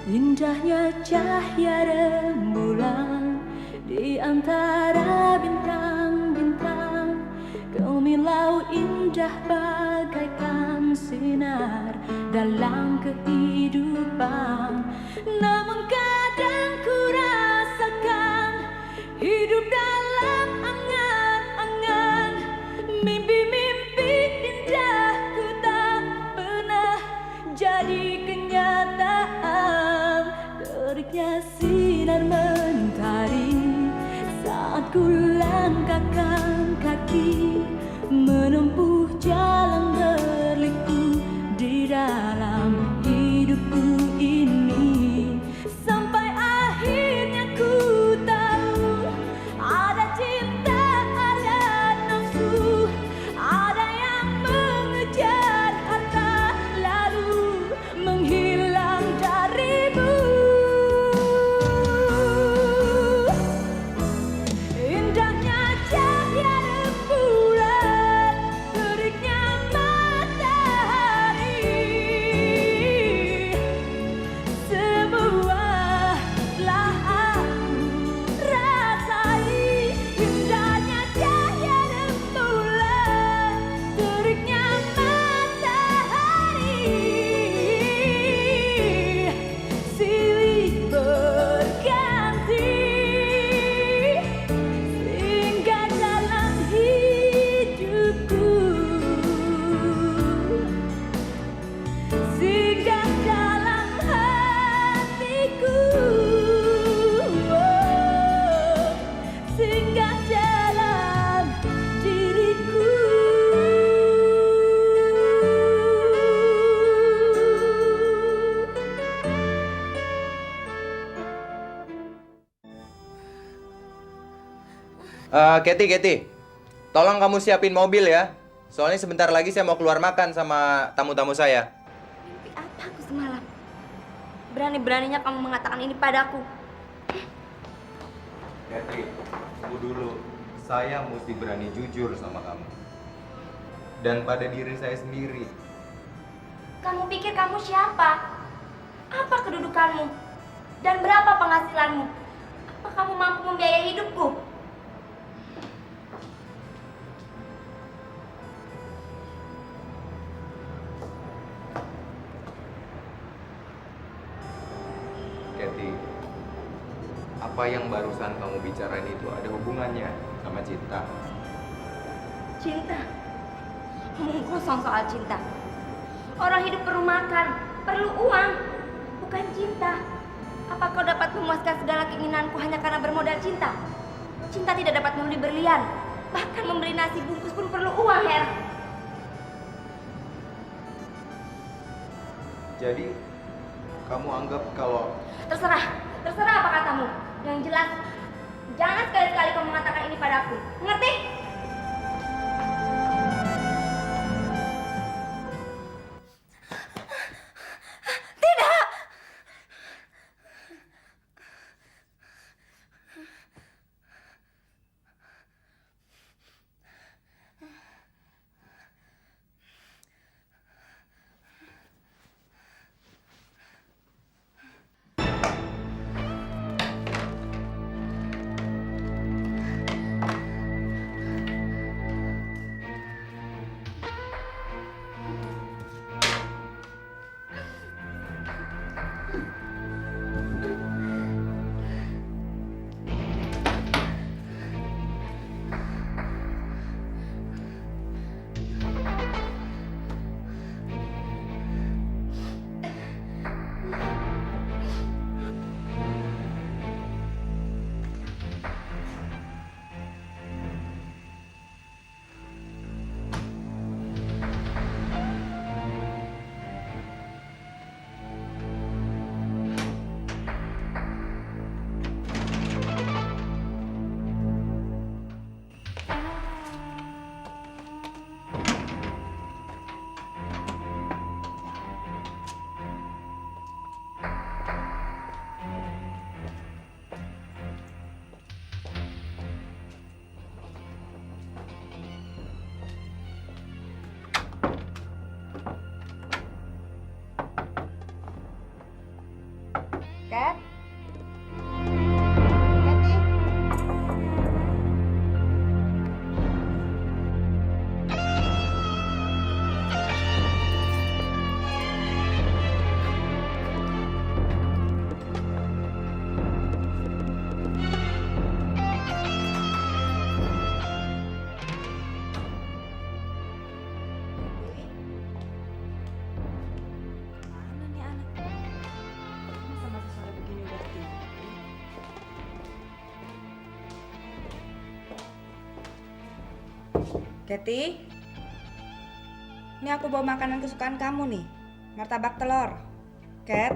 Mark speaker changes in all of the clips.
Speaker 1: Indahnya cahaya rembulan di antara bintang-bintang. Kemilau indah bagaikan sinar dalam kehidupan. Namun kadang ku rasakan hidup dalam angan-angan. Mimpi-mimpi indahku tak pernah jadi kenyataan. Teriknya sinar mentari saat ku langkahkan kaki menempuh jalan berliku di dalam hidupku ini. Sampai akhirnya ku tahu ada cinta, ada nafsu, ada yang mengejar harta lalu menghilang darimu. Indahnya cahaya rembulan, teriknya matahari, sebuah telah aku rasai. Indahnya cahaya rembulan, teriknya matahari, silih berganti singgah dalam hidupku, singgah dalam hatiku, oh, singgah dalam diriku.
Speaker 2: Kety, tolong kamu siapin mobil ya. Soalnya sebentar lagi saya mau keluar makan sama tamu-tamu saya.
Speaker 3: Mimpi apa aku semalam? Berani-beraninya kamu mengatakan ini padaku.
Speaker 2: Kety, tunggu dulu. Saya mesti berani jujur sama kamu. Dan pada diri saya sendiri.
Speaker 3: Kamu pikir kamu siapa? Apa kedudukanmu? Dan berapa penghasilanmu? Apa kamu mampu membiayai hidupku?
Speaker 2: Kety, apa yang barusan kamu bicarain itu ada hubungannya sama cinta?
Speaker 3: Cinta? Omong kosong soal cinta. Orang hidup perlu makan, perlu uang, bukan cinta. Apa kau dapat memuaskan segala keinginanku hanya karena bermodal cinta? Cinta tidak dapat membeli berlian, bahkan membeli nasi bungkus pun perlu uang, Her.
Speaker 2: Jadi, kamu anggap kalau
Speaker 3: Terserah apa katamu. Yang jelas, jangan sekali-sekali kau mengatakan ini padaku. Mengerti? Tidak! Cat? Kathy? Mana nih anak? Masa masih sore begini udah tidur? Kathy, ini aku bawa makanan kesukaan kamu nih, martabak telur. Cat,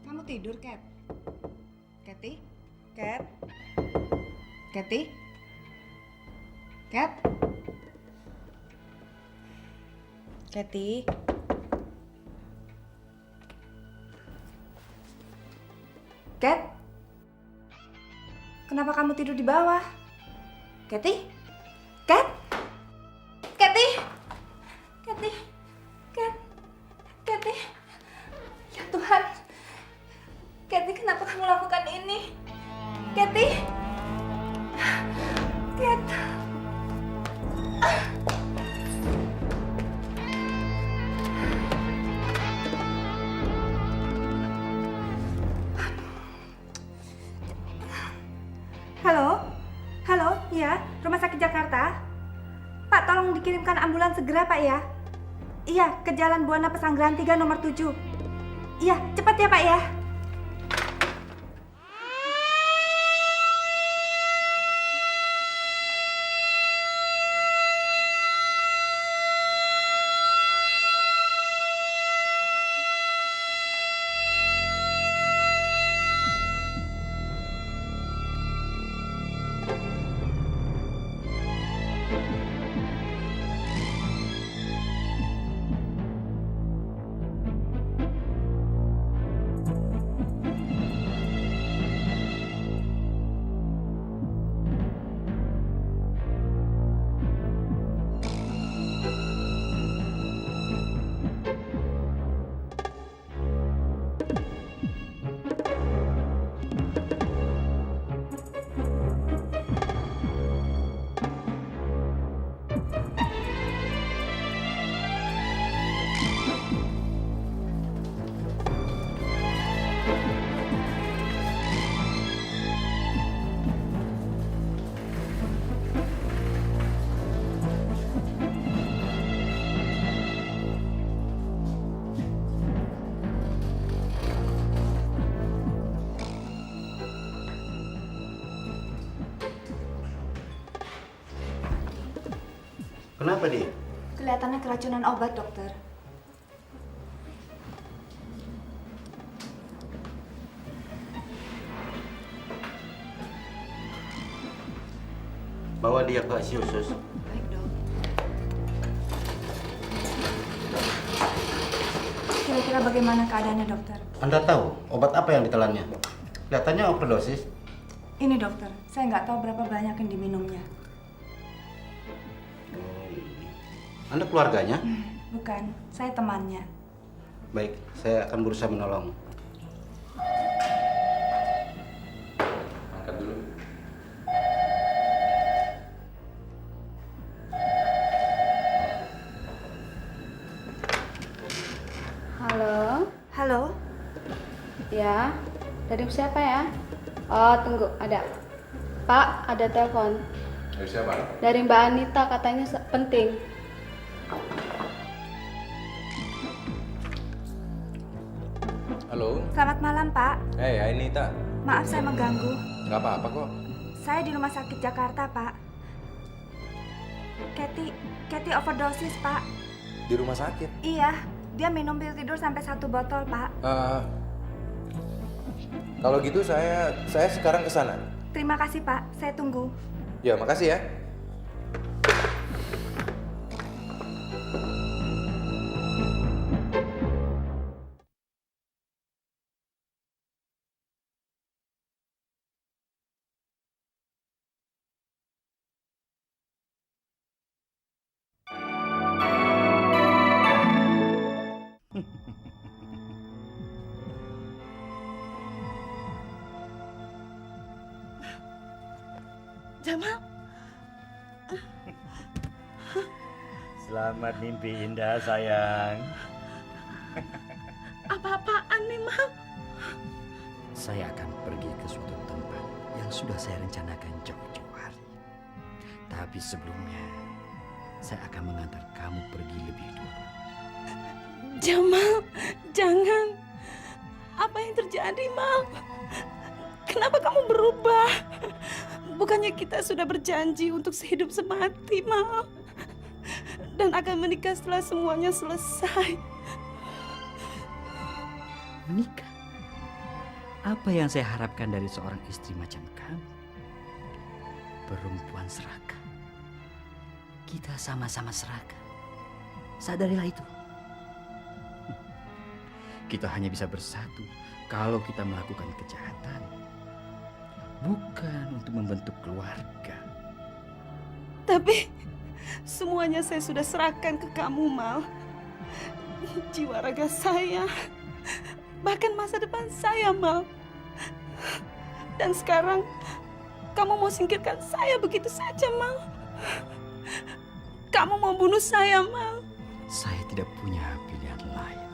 Speaker 3: kamu tidur, Cat? Kathy, Cat, Kathy, Cat, Kathy. Cat, kenapa kamu tidur di bawah? Kathy? Cat? Kathy? Kathy? Cat? Kathy? Ya Tuhan. Kathy, kenapa kamu lakukan ini? Kathy? Cat? Halo? Halo, iya, Rumah Sakit Jakarta. Pak, tolong dikirimkan ambulans segera, Pak ya. Iya, ke Jalan Buana Pesanggerahan 3 nomor 7. Iya, cepat ya, Pak ya.
Speaker 4: Kenapa dia?
Speaker 3: Kelihatannya keracunan obat, dokter.
Speaker 4: Bawa dia ke ICU, Sus.
Speaker 3: Baik, dok. Kira-kira bagaimana keadaannya, dokter?
Speaker 4: Anda tahu obat apa yang ditelannya? Kelihatannya overdosis.
Speaker 3: Ini, dokter. Saya nggak tahu berapa banyak yang diminumnya.
Speaker 4: Anda keluarganya?
Speaker 3: Bukan, saya temannya.
Speaker 4: Baik, saya akan berusaha menolong.
Speaker 2: Angkat dulu.
Speaker 5: Halo,
Speaker 3: Halo?
Speaker 5: ya, dari siapa ya? Oh, tunggu, ada. Pak, ada telepon.
Speaker 2: Dari siapa?
Speaker 5: Dari Mbak Anita, katanya penting.
Speaker 2: Halo.
Speaker 3: Selamat malam, Pak.
Speaker 2: Anita.
Speaker 3: Maaf saya mengganggu.
Speaker 2: Nggak apa-apa kok.
Speaker 3: Saya di Rumah Sakit Jakarta, Pak. Kathy overdosis, Pak.
Speaker 2: Di rumah sakit.
Speaker 3: Iya, dia minum pil tidur sampai 1 botol, Pak.
Speaker 2: Kalau gitu saya sekarang ke sana.
Speaker 3: Terima kasih, Pak. Saya tunggu.
Speaker 2: Ya, makasih ya.
Speaker 6: Jamal,
Speaker 7: Selamat mimpi indah sayang.
Speaker 6: apa-apaan nih, Mal?
Speaker 7: Saya akan pergi ke suatu tempat yang sudah saya rencanakan jauh-jauh hari. Tapi sebelumnya, saya akan mengantar kamu pergi lebih dulu.
Speaker 6: Jamal, jangan. Apa yang terjadi, Mal? Kenapa kamu berubah? Bukannya kita sudah berjanji untuk sehidup semati, Mal? Dan akan menikah setelah semuanya selesai.
Speaker 7: Menikah? Apa yang saya harapkan dari seorang istri macam kamu? Perempuan serakah. Kita sama-sama serakah. Sadarilah itu. Kita hanya bisa bersatu kalau kita melakukan kejahatan. Bukan untuk membentuk keluarga.
Speaker 6: Tapi semuanya saya sudah serahkan ke kamu, Mal. Jiwa raga saya, bahkan masa depan saya, Mal. Dan sekarang kamu mau singkirkan saya begitu saja, Mal. Kamu mau bunuh saya, Mal.
Speaker 7: Saya tidak punya pilihan lain.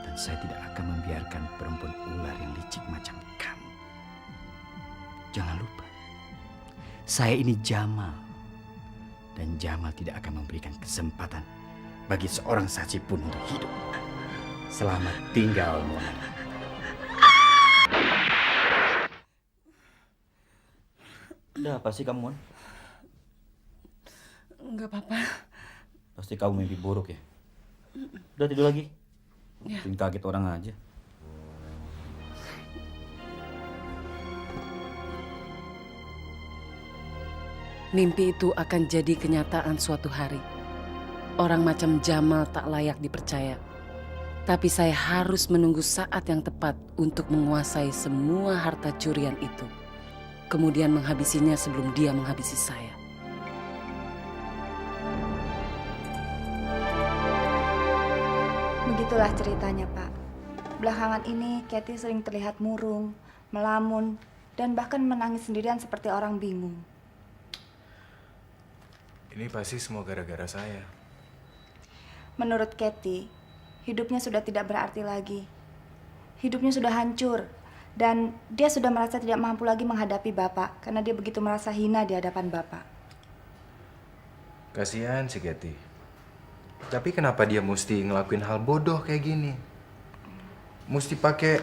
Speaker 7: Dan saya tidak akan membiarkan perempuan ular yang licik macam kamu. Jangan lupa, saya ini Jamal. Dan Jamal tidak akan memberikan kesempatan bagi seorang saksi pun untuk hidup. Selamat tinggal, Mona. Udah apa sih kamu, Mon?
Speaker 6: Enggak apa-apa.
Speaker 7: Pasti kamu mimpi buruk ya? Udah tidur lagi?
Speaker 6: Ya.
Speaker 7: Bikin kaget orang aja.
Speaker 6: Mimpi itu akan jadi kenyataan suatu hari. Orang macam Jamal tak layak dipercaya. Tapi saya harus menunggu saat yang tepat untuk menguasai semua harta curian itu. Kemudian menghabisinya sebelum dia menghabisi saya.
Speaker 3: Begitulah ceritanya, Pak. Belakangan ini Kathy sering terlihat murung, melamun, dan bahkan menangis sendirian seperti orang bingung.
Speaker 2: Ini pasti semua gara-gara saya.
Speaker 3: Menurut Kathy, hidupnya sudah tidak berarti lagi. Hidupnya sudah hancur. Dan dia sudah merasa tidak mampu lagi menghadapi Bapak karena dia begitu merasa hina di hadapan Bapak.
Speaker 2: Kasihan si Getty. Tapi kenapa dia mesti ngelakuin hal bodoh kayak gini? Mesti pakai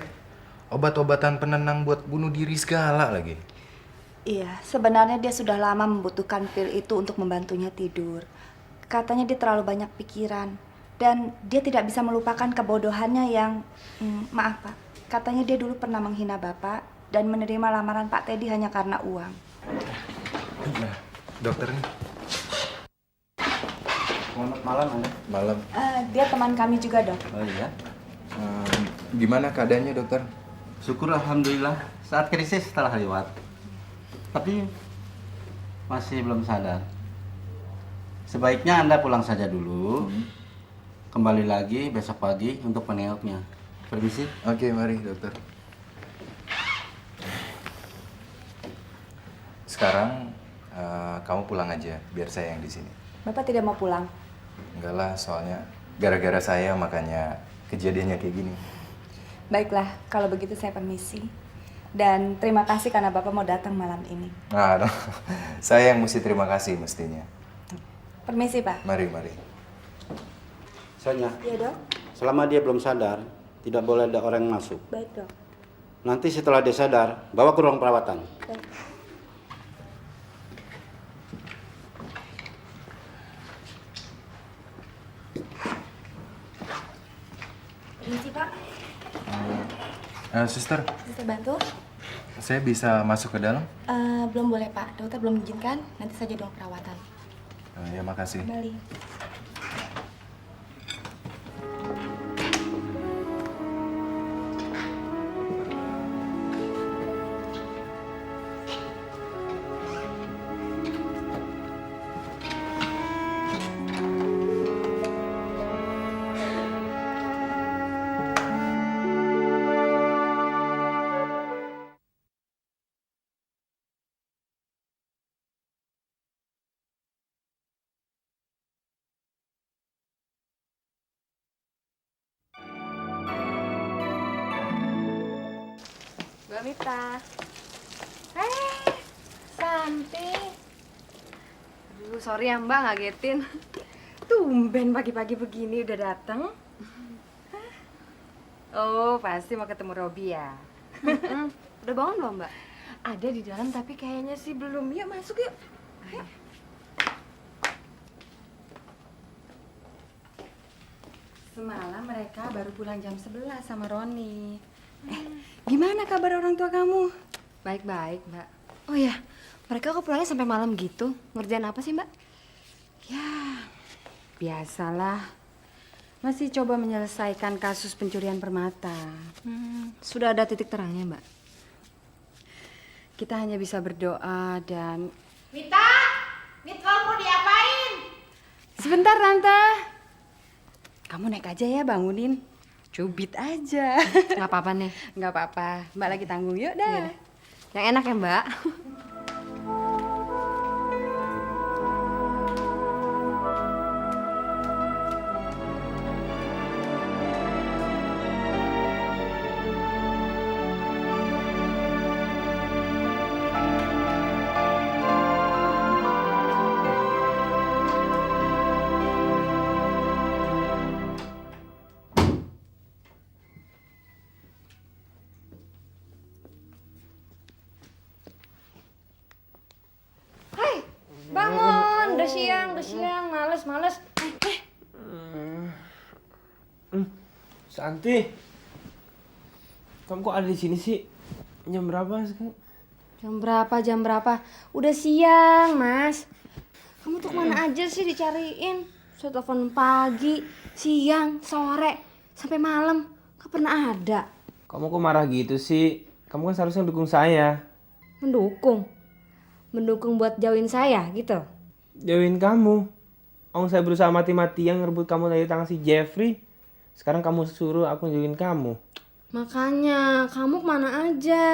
Speaker 2: obat-obatan penenang buat bunuh diri segala lagi.
Speaker 3: Iya, sebenarnya dia sudah lama membutuhkan pil itu untuk membantunya tidur. Katanya dia terlalu banyak pikiran. Dan dia tidak bisa melupakan kebodohannya yang... maaf, Pak. Katanya dia dulu pernah menghina Bapak dan menerima lamaran Pak Teddy hanya karena uang.
Speaker 2: Nah, dokter nih.
Speaker 4: Selamat malam, Anda.
Speaker 2: Malam.
Speaker 3: Dia teman kami juga, Dok.
Speaker 4: Oh iya.
Speaker 2: Gimana keadaannya, dokter?
Speaker 4: Syukur alhamdulillah saat krisis telah lewat. Tapi masih belum sadar. Sebaiknya Anda pulang saja dulu. Kembali lagi besok pagi untuk menengoknya. Permisi.
Speaker 2: Oke, mari, dokter. Sekarang kamu pulang aja, biar saya yang di sini.
Speaker 3: Bapak tidak mau pulang?
Speaker 2: Enggak lah, soalnya gara-gara saya makanya kejadiannya kayak gini.
Speaker 3: Baiklah, kalau begitu saya permisi. Dan terima kasih karena Bapak mau datang malam ini.
Speaker 2: Nah, saya yang mesti terima kasih mestinya.
Speaker 3: Permisi, Pak.
Speaker 2: Mari, mari.
Speaker 4: Sonya,
Speaker 3: Iya, Dok.
Speaker 4: selama dia belum sadar, tidak boleh ada orang yang masuk.
Speaker 3: Baik, Dok.
Speaker 4: Nanti setelah dia sadar, bawa ke ruang perawatan.
Speaker 3: Baik. Permisi, Pak.
Speaker 2: Suster,
Speaker 1: Bisa bantu?
Speaker 2: saya bisa masuk ke dalam?
Speaker 1: Belum boleh, Pak. Dokter belum izinkan. Nanti saja dong perawatan.
Speaker 2: Ya, makasih.
Speaker 3: Kembali.
Speaker 5: Mbak Mita. Santi. Aduh, sorry ya Mbak, ngagetin.
Speaker 8: Tumben pagi-pagi begini udah datang. Oh, pasti mau ketemu Robi ya.
Speaker 5: Udah bangun belum Mbak?
Speaker 8: Ada di dalam tapi kayaknya sih belum. Yuk masuk yuk. Ayo. Semalam mereka baru pulang jam 11 sama Roni. Gimana kabar orang tua kamu?
Speaker 5: Baik-baik Mbak. Oh ya, mereka kok pulangnya sampai malam gitu? Ngerjain apa sih Mbak?
Speaker 8: Ya, biasalah. Masih coba menyelesaikan kasus pencurian permata.
Speaker 5: Sudah ada titik terangnya Mbak?
Speaker 8: Kita hanya bisa berdoa dan...
Speaker 1: Mita! Mita mau diapain?
Speaker 8: Sebentar, Tante. Kamu naik aja ya, bangunin. Cubit aja.
Speaker 5: Nggak apa-apa nih.
Speaker 8: Nggak apa-apa. Mbak lagi tanggung, yuk dah.
Speaker 5: Yang enak ya Mbak? Bangun, udah siang, males.
Speaker 9: Santi, kamu kok ada di sini sih? Jam berapa sekarang?
Speaker 5: Jam berapa? Udah siang, Mas. Kamu tuh kemana aja sih dicariin? Saya telepon pagi, siang, sore, sampai malam. Gak pernah ada.
Speaker 9: Kamu kok marah gitu sih? Kamu kan seharusnya dukung saya.
Speaker 5: Mendukung? Mendukung buat jauhin saya gitu?
Speaker 9: Jauhin kamu. Saya berusaha mati-matian ngerebut kamu dari tangan si Jeffrey. Sekarang kamu suruh aku jauhin kamu.
Speaker 5: Makanya, kamu kemana aja?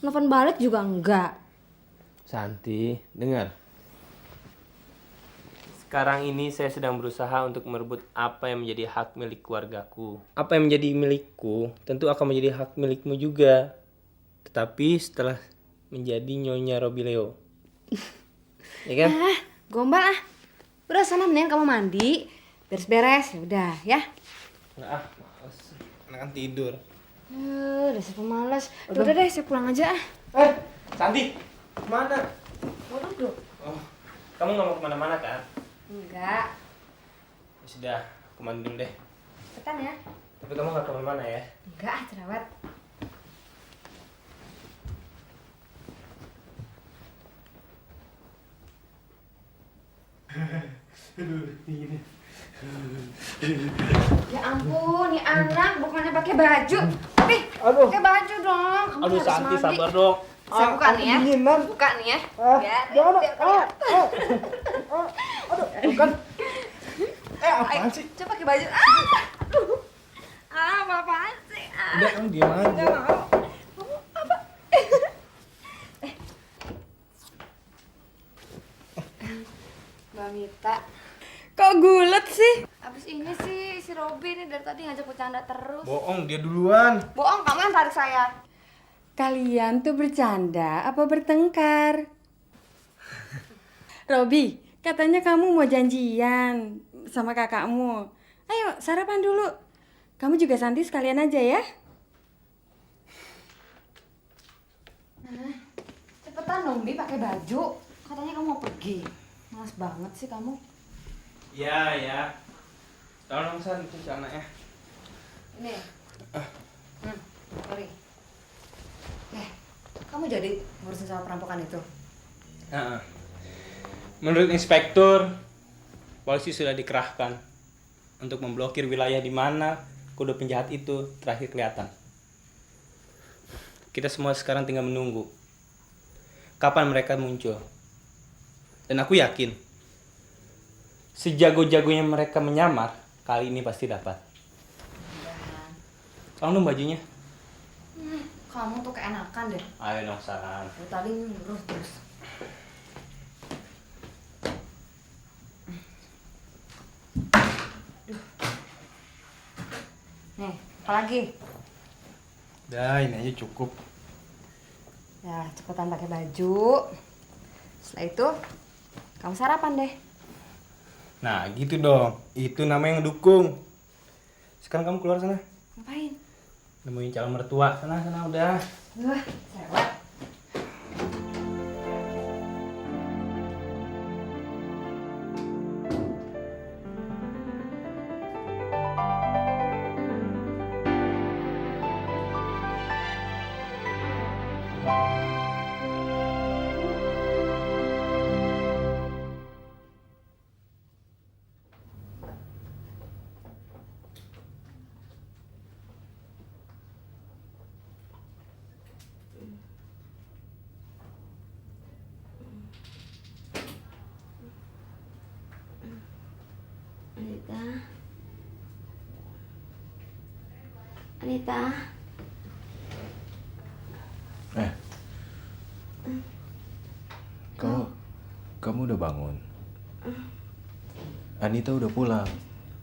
Speaker 5: Nelfon balik juga enggak.
Speaker 9: Santi, dengar. Sekarang ini saya sedang berusaha untuk merebut apa yang menjadi hak milik keluargaku. Apa yang menjadi milikku tentu akan menjadi hak milikmu juga. Tetapi setelah menjadi Nyonya Robi Leo. Ya kan?
Speaker 5: Gombal ah. Udah sana mendingan kamu mandi, beres-beres, udah ya.
Speaker 9: Enggak males. Anak kan tidur.
Speaker 5: Udah saya pemalas. Udah deh, saya pulang aja ah.
Speaker 9: Santi, kemana?
Speaker 5: Mau duduk?
Speaker 9: Oh, kamu nggak mau kemana-mana kan?
Speaker 5: Enggak.
Speaker 9: Ya sudah, aku mandi dulu deh.
Speaker 5: Cepetan ya.
Speaker 9: Tapi kamu nggak kemana-mana ya?
Speaker 5: Enggak ah, cerewet. Ya ampun, nih anak bukannya pakai baju. Nih, pakai baju dong. Kamu
Speaker 9: Aduh,
Speaker 5: harus
Speaker 9: Santi
Speaker 5: mandi.
Speaker 9: sabar dong.
Speaker 5: Saya buka nih ya. Buka nih ya.
Speaker 9: Bukan. Apaan sih?
Speaker 5: Coba pakai baju. Aduh. Apaan sih?
Speaker 9: Udah, kamu diam aja.
Speaker 5: Enggak mau. Apa? Mbak Mita.
Speaker 8: Kok gulet sih?
Speaker 5: Abis ini sih si Robi nih dari tadi ngajak bercanda terus.
Speaker 9: Bohong, dia duluan.
Speaker 5: Bohong, kamu yang tarik saya.
Speaker 8: Kalian tuh bercanda apa bertengkar? Robi, katanya kamu mau janjian sama kakakmu. Ayo sarapan dulu. Kamu juga Santi sekalian aja ya.
Speaker 5: Cepetan dong, Bi, pakai baju. Katanya kamu mau pergi. Males banget sih kamu.
Speaker 9: Ya. Tolong San, cuci anaknya.
Speaker 5: Ini. Sorry. Kamu jadi ngurusin soal perampokan itu?
Speaker 9: Menurut inspektur, polisi sudah dikerahkan untuk memblokir wilayah di mana kode penjahat itu terakhir kelihatan. Kita semua sekarang tinggal menunggu kapan mereka muncul. Dan aku yakin sejago-jagonya mereka menyamar, kali ini pasti dapat. Tolong dong bajunya.
Speaker 5: Kamu tuh keenakan deh.
Speaker 9: Ayo dong San.
Speaker 5: Dari tadi nyuruh terus. Nih, apa lagi?
Speaker 2: Dah, ini aja cukup.
Speaker 5: Ya, cepetan pakai baju. Setelah itu, kamu sarapan deh.
Speaker 9: Nah gitu dong, itu namanya ngedukung. Sekarang kamu keluar sana,
Speaker 5: Ngapain?
Speaker 9: nemuin calon mertua. Sana udah.
Speaker 5: Wah, sewat.
Speaker 3: Anita. Anita.
Speaker 2: Kamu udah bangun? Anita udah pulang.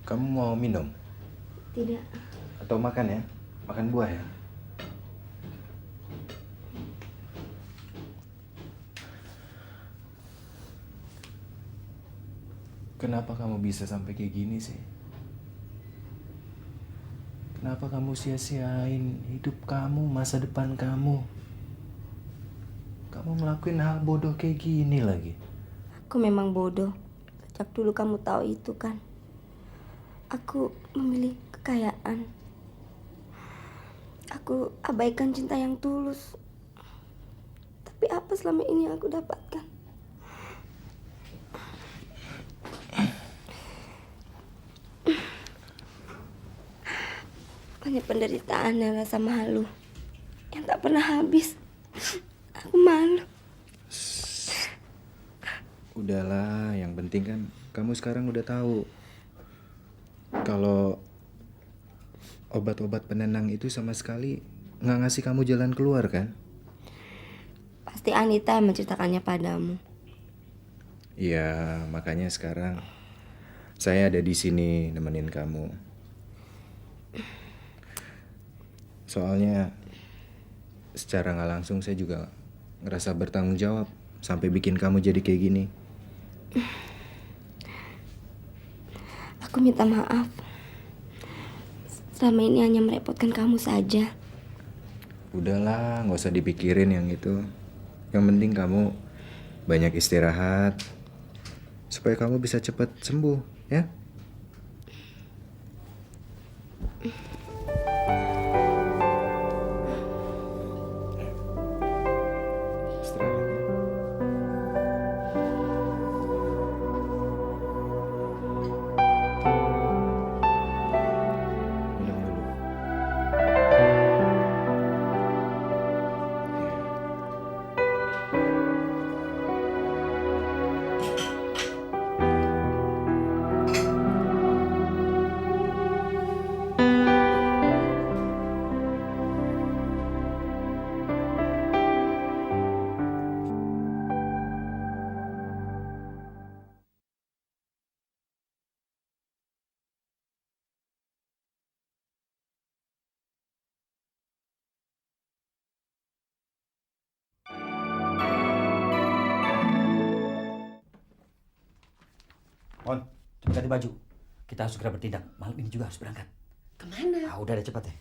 Speaker 2: Kamu mau minum?
Speaker 3: Tidak.
Speaker 2: Atau makan ya? Makan buah ya? Kenapa kamu bisa sampai kayak gini sih? Kenapa kamu sia-siain hidup kamu, masa depan kamu? Kamu ngelakuin hal bodoh kayak gini lagi.
Speaker 3: Aku memang bodoh. Sejak dulu kamu tahu itu kan. Aku memilih kekayaan. Aku abaikan cinta yang tulus. Tapi apa selama ini yang aku dapatkan? Hanya penderitaan dan rasa malu yang tak pernah habis. Aku malu.
Speaker 2: Udahlah, yang penting kan kamu sekarang udah tahu kalau obat-obat penenang itu sama sekali nggak ngasih kamu jalan keluar kan?
Speaker 3: Pasti Anita yang menceritakannya padamu.
Speaker 2: Iya, makanya sekarang saya ada di sini nemenin kamu. Soalnya secara nggak langsung saya juga ngerasa bertanggung jawab sampai bikin kamu jadi kayak gini.
Speaker 3: Aku minta maaf. Selama ini hanya merepotkan kamu saja.
Speaker 2: Udahlah, nggak usah dipikirin yang itu. Yang penting kamu banyak istirahat supaya kamu bisa cepat sembuh, ya? Istirahat ya. Minum dulu.
Speaker 7: Mon, cepat ganti baju. Kita harus segera bertindak. Malam ini juga harus berangkat.
Speaker 6: Kemana?
Speaker 7: Ah, udah deh, cepat deh.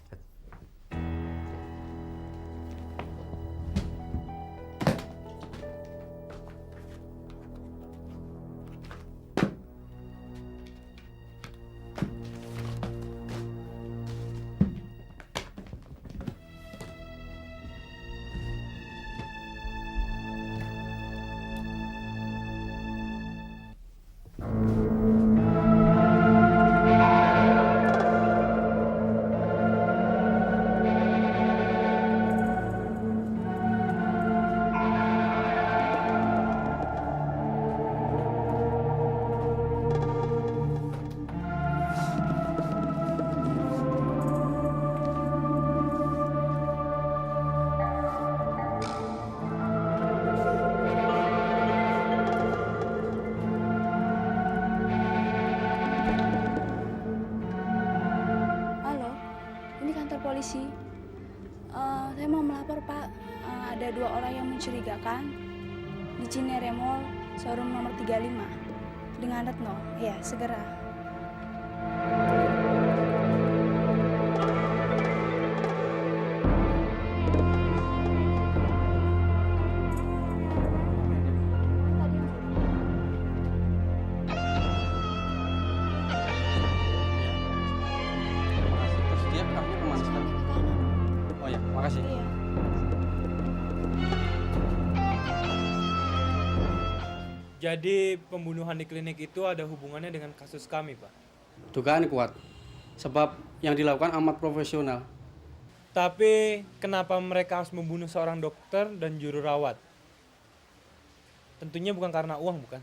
Speaker 5: Halo, ini kantor polisi.
Speaker 10: Saya mau melapor, Pak. Ada 2 orang yang mencurigakan di Cinere Mall, showroom nomor 35 dengan Retno. Ya, segera.
Speaker 4: Terus dia arahnya kemana sekarang? Oh ya, makasih.
Speaker 10: Iya.
Speaker 9: Jadi pembunuhan di klinik itu ada hubungannya dengan kasus kami, Pak.
Speaker 11: Dugaan kuat, sebab yang dilakukan amat profesional.
Speaker 9: Tapi kenapa mereka harus membunuh seorang dokter dan juru rawat? Tentunya bukan karena uang, bukan?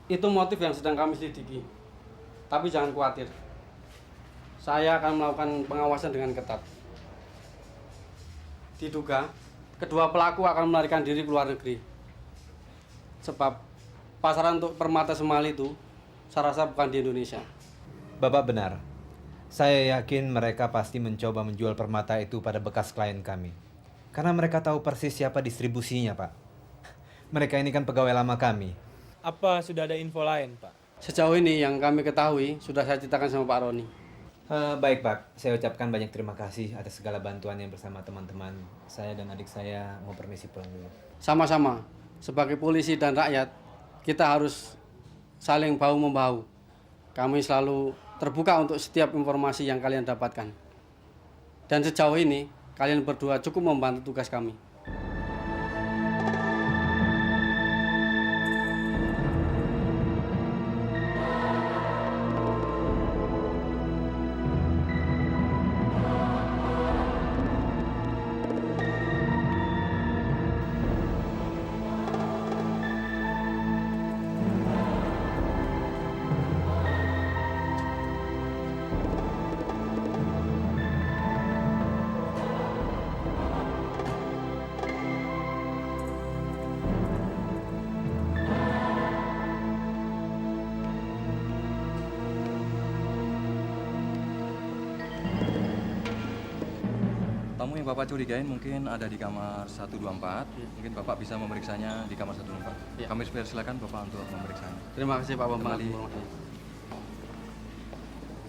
Speaker 11: Itu motif yang sedang kami selidiki. Tapi jangan khawatir, saya akan melakukan pengawasan dengan ketat. Diduga, kedua pelaku akan melarikan diri ke luar negeri. Sebab pasaran untuk permata semali itu, saya rasa bukan di Indonesia.
Speaker 12: Bapak benar. Saya yakin mereka pasti mencoba menjual permata itu pada bekas klien kami. Karena mereka tahu persis siapa distribusinya, Pak. Mereka ini kan pegawai lama kami.
Speaker 9: Apa sudah ada info lain, Pak?
Speaker 11: Sejauh ini yang kami ketahui sudah saya ceritakan sama Pak Roni.
Speaker 12: Baik, Pak. Saya ucapkan banyak terima kasih atas segala bantuannya bersama teman-teman. Saya dan adik saya mau permisi pulang dulu.
Speaker 11: Sama-sama, sebagai polisi dan rakyat, kita harus saling bahu-membahu. Kami selalu terbuka untuk setiap informasi yang kalian dapatkan. Dan sejauh ini, kalian berdua cukup membantu tugas kami.
Speaker 13: Tamu yang Bapak curigain mungkin ada di kamar 124. Mungkin Bapak bisa memeriksanya di kamar 124. Kami silakan Bapak untuk memeriksanya.
Speaker 11: Terima kasih Pak Bambang.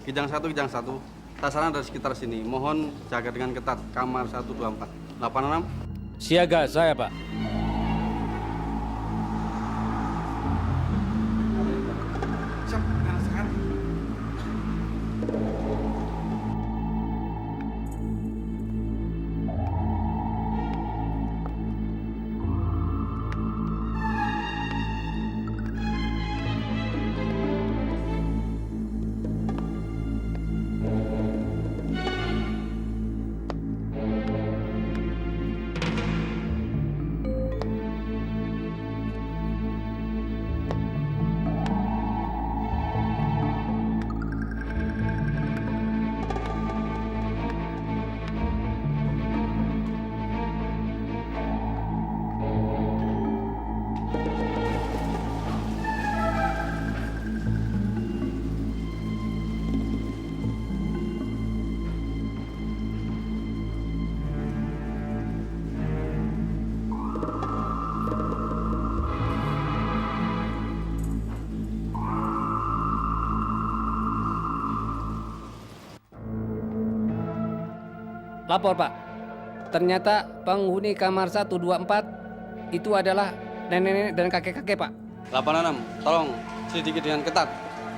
Speaker 11: Kijang 1, tasaran dari sekitar sini. Mohon jaga dengan ketat kamar 124. 86.
Speaker 14: Siaga saya, Pak. Lapor, Pak. Ternyata penghuni kamar 124 itu adalah nenek-nenek dan kakek-kakek, Pak.
Speaker 11: 86. Tolong selidiki dengan ketat.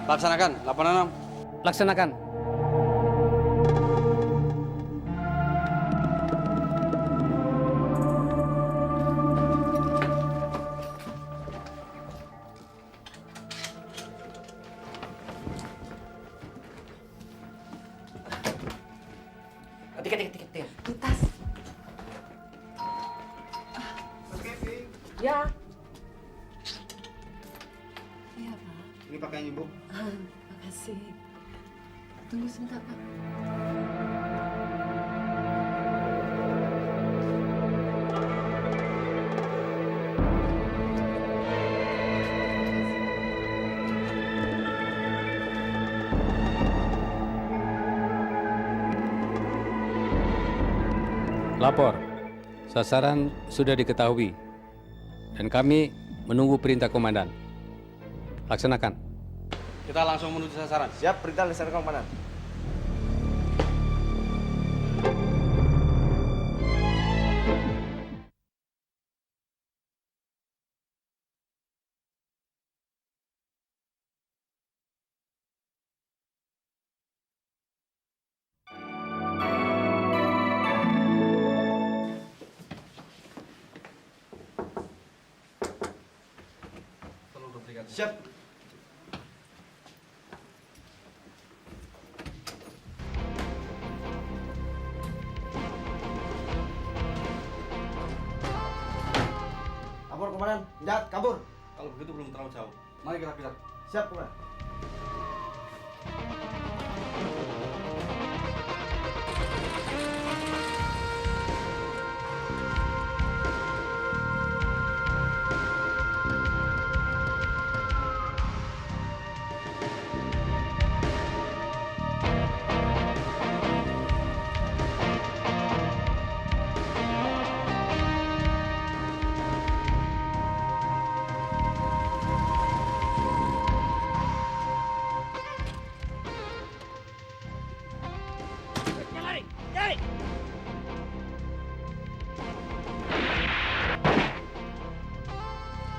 Speaker 11: Laksanakan. 86.
Speaker 14: Laksanakan.
Speaker 7: Tiket.
Speaker 1: Di tas.
Speaker 7: Ya.
Speaker 1: Iya, Pak.
Speaker 11: Ini pakaian Ibu.
Speaker 1: Makasih. Tunggu sebentar, Pak.
Speaker 14: Lapor. Sasaran sudah diketahui. Dan kami menunggu perintah komandan. Laksanakan.
Speaker 11: Kita langsung menuju sasaran.
Speaker 15: Siap, perintah laksanakan komandan. Siap. Kabur komandan, penjahat kabur.
Speaker 11: Kalau begitu belum terlalu jauh. Mari kita pisah.
Speaker 15: Siap komandan.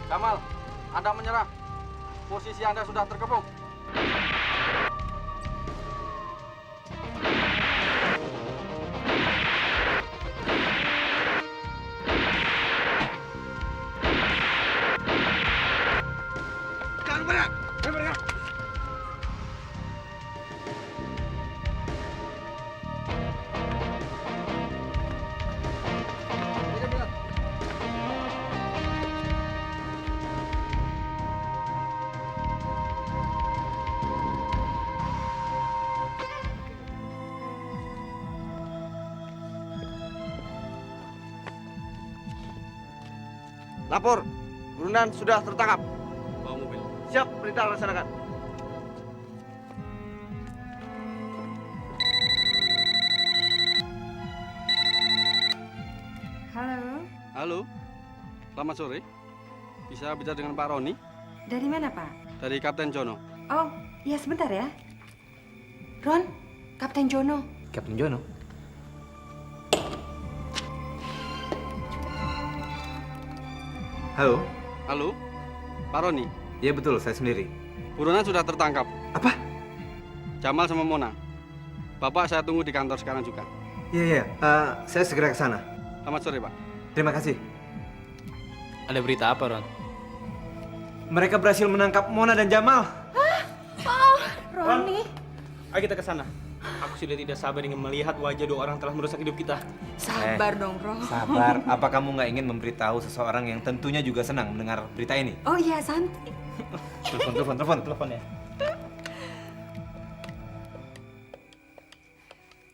Speaker 11: Jamal, Anda menyerah. Posisi Anda sudah terkepung.
Speaker 15: Jangan bergerak. Jangan bergerak. Lapor, buronan sudah tertangkap.
Speaker 11: Bawa mobil.
Speaker 15: Siap, perintah laksanakan.
Speaker 8: Halo,
Speaker 11: Halo. Selamat sore. Bisa bicara dengan Pak Roni?
Speaker 8: dari mana Pak?
Speaker 11: Dari Kapten Jono.
Speaker 8: Oh, iya sebentar ya. Ron, Kapten Jono.
Speaker 12: Kapten Jono? Halo?
Speaker 11: Halo. Pak Roni.
Speaker 12: Iya betul, saya sendiri.
Speaker 11: Buronan sudah tertangkap.
Speaker 12: Apa?
Speaker 11: Jamal sama Mona. Bapak saya tunggu di kantor sekarang juga.
Speaker 12: Iya, saya segera ke sana.
Speaker 11: Selamat sore, Pak.
Speaker 12: Terima kasih.
Speaker 9: Ada berita apa, Ron?
Speaker 12: Mereka berhasil menangkap Mona dan Jamal.
Speaker 8: Roni.
Speaker 9: Ayo kita ke sana. Aku sudah tidak sabar ingin melihat wajah dua orang telah merusak hidup kita.
Speaker 8: Sabar dong, Ron.
Speaker 12: Sabar, apa kamu nggak ingin memberitahu seseorang yang tentunya juga senang mendengar berita ini?
Speaker 8: Oh iya, santai.
Speaker 12: Telepon ya.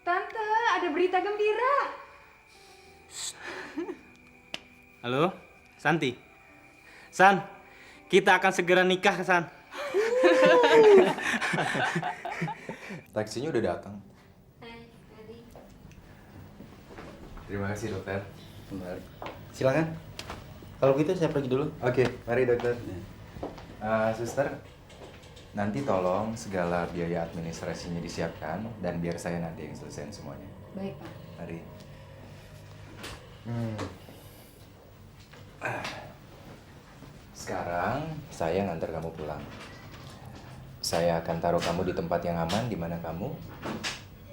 Speaker 8: Tante, ada berita gembira.
Speaker 9: Halo, Santi. San, kita akan segera nikah, San.
Speaker 2: Taksinya udah datang. Terima kasih dokter.
Speaker 4: Silakan. Kalau gitu saya pergi dulu.
Speaker 2: Oke, mari dokter. Suster, nanti tolong segala biaya administrasinya disiapkan dan biar saya nanti yang selesaiin semuanya.
Speaker 1: Baik, Pak.
Speaker 2: Mari. Sekarang saya ngantar kamu pulang. Saya akan taruh kamu di tempat yang aman di mana kamu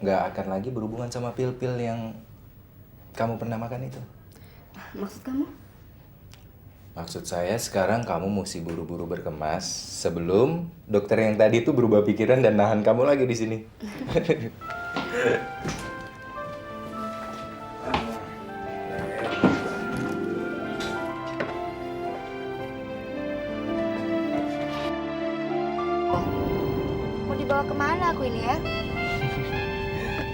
Speaker 2: nggak akan lagi berhubungan sama pil-pil yang kamu pernah makan itu.
Speaker 3: Maksud kamu?
Speaker 2: Maksud saya sekarang kamu mesti buru-buru berkemas sebelum dokter yang tadi itu berubah pikiran dan nahan kamu lagi di sini.
Speaker 3: Mau dibawa kemana aku ini ya?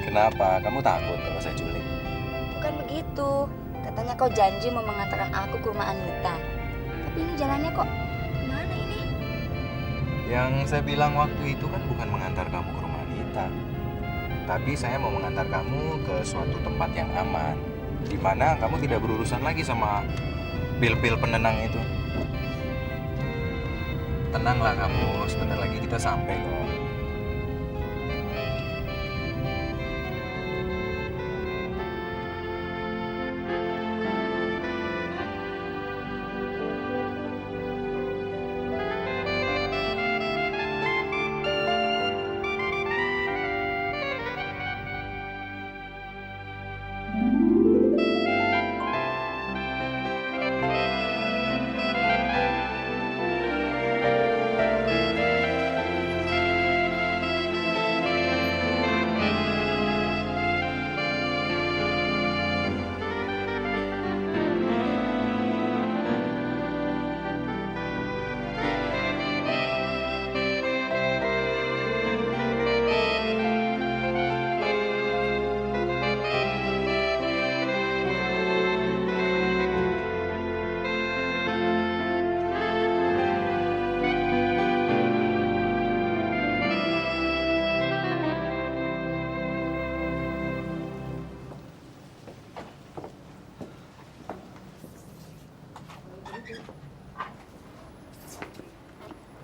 Speaker 2: Kenapa? Kamu takut kalau saya culik?
Speaker 3: Bukan begitu. Katanya kau janji mau mengantarkan aku ke rumah Anita. Tapi ini jalannya kok kemana ini?
Speaker 2: Yang saya bilang waktu itu kan bukan mengantar kamu ke rumah Anita. Tapi saya mau mengantar kamu ke suatu tempat yang aman. di mana kamu tidak berurusan lagi sama pil-pil penenang itu. Tenanglah kamu, sebentar lagi kita sampai kok.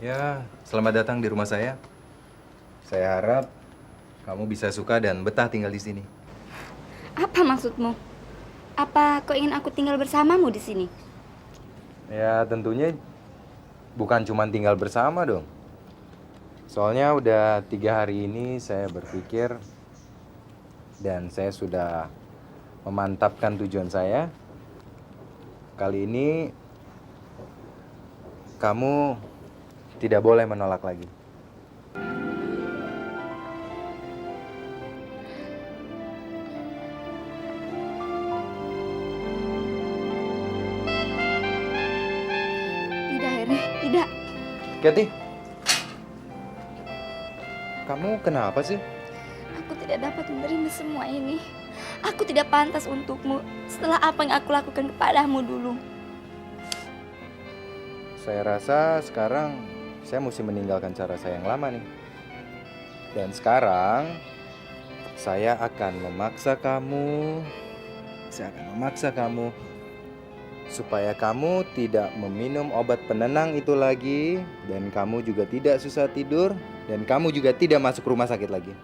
Speaker 2: Ya, selamat datang di rumah saya. Saya harap kamu bisa suka dan betah tinggal di sini.
Speaker 3: Apa maksudmu? Apa kau ingin aku tinggal bersamamu di sini?
Speaker 2: Ya, tentunya bukan cuma tinggal bersama dong. Soalnya udah 3 hari ini saya berpikir dan saya sudah memantapkan tujuan saya. Kali ini kamu tidak boleh menolak lagi.
Speaker 3: Tidak, Heri, tidak.
Speaker 2: Kathy, kamu kenapa sih?
Speaker 3: Aku tidak dapat menerima semua ini. Aku tidak pantas untukmu setelah apa yang aku lakukan kepadamu dulu.
Speaker 2: Saya rasa sekarang saya mesti meninggalkan cara saya yang lama nih. Dan sekarang saya akan memaksa kamu. Saya akan memaksa kamu supaya kamu tidak meminum obat penenang itu lagi, dan kamu juga tidak susah tidur, dan kamu juga tidak masuk rumah sakit lagi.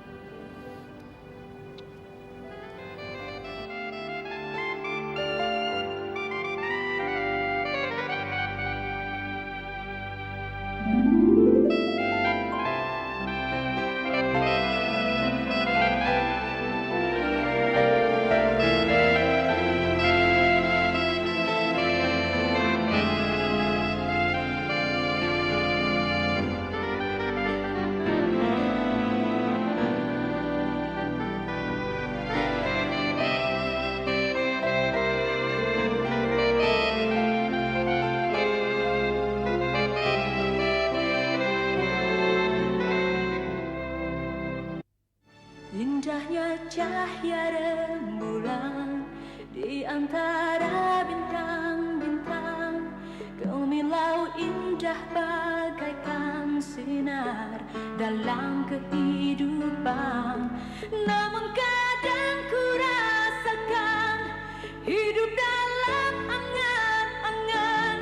Speaker 16: Indahnya cahaya rembulan di antara bintang-bintang, gemilau indah bagaikan sinar dalam kehidupan. Namun kadang ku rasakan hidup dalam angan-angan,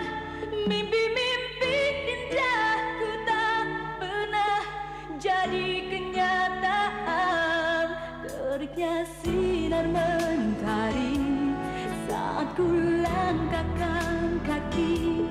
Speaker 16: mimpi-mimpi indahku tak pernah jadi kenyataan. Teriknya sinar mentari saat ku langkahkan kaki